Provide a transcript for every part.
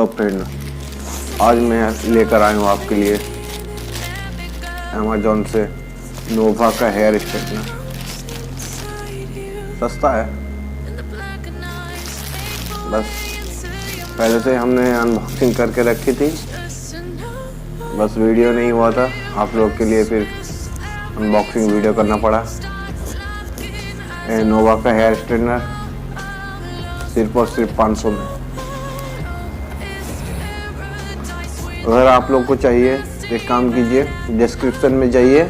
Hello friend, आज मैं लेकर आया हूँ आपके लिए अमेज़ॉन से नोवा का हेयर स्ट्रेटनर। सस्ता है, बस पहले से हमने अनबॉक्सिंग करके रखी थी, बस वीडियो नहीं हुआ था आप लोग के लिए, फिर अनबॉक्सिंग वीडियो करना पड़ा। नोवा का हेयर स्ट्रेटनर सिर्फ और सिर्फ 500 में। अगर आप लोग को चाहिए एक काम कीजिए, डिस्क्रिप्शन में जाइए,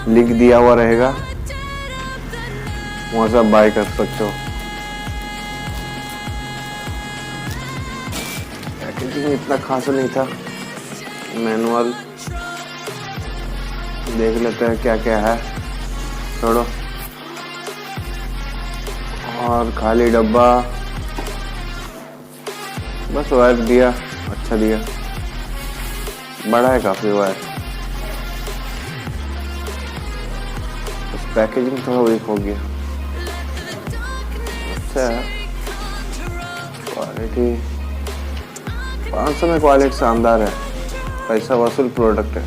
लिंक दिया हुआ रहेगा, वहाँ से आप बाय कर सकते हो। पैकेजिंग इतना खास नहीं था, मैनुअल देख लेते हैं क्या क्या है, छोड़ो। और खाली डब्बा, बस वायर दिया, अच्छा दिया, बड़ा है काफी वायर। बस पैकेजिंग थोड़ा वीक हो गया। अच्छा है, क्वालिटी 500 में क्वालिटी शानदार है, पैसा वसूल प्रोडक्ट है।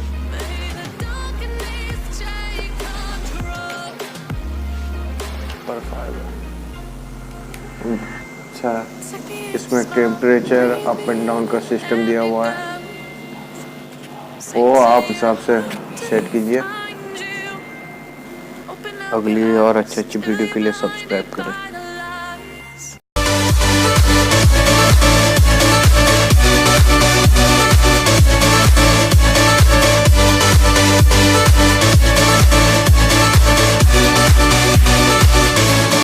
अच्छा, इसमें टेम्परेचर अप एंड डाउन का सिस्टम दिया हुआ है, वो आप हिसाब से सेट कीजिए। अगली और अच्छी वीडियो के लिए सब्सक्राइब करें।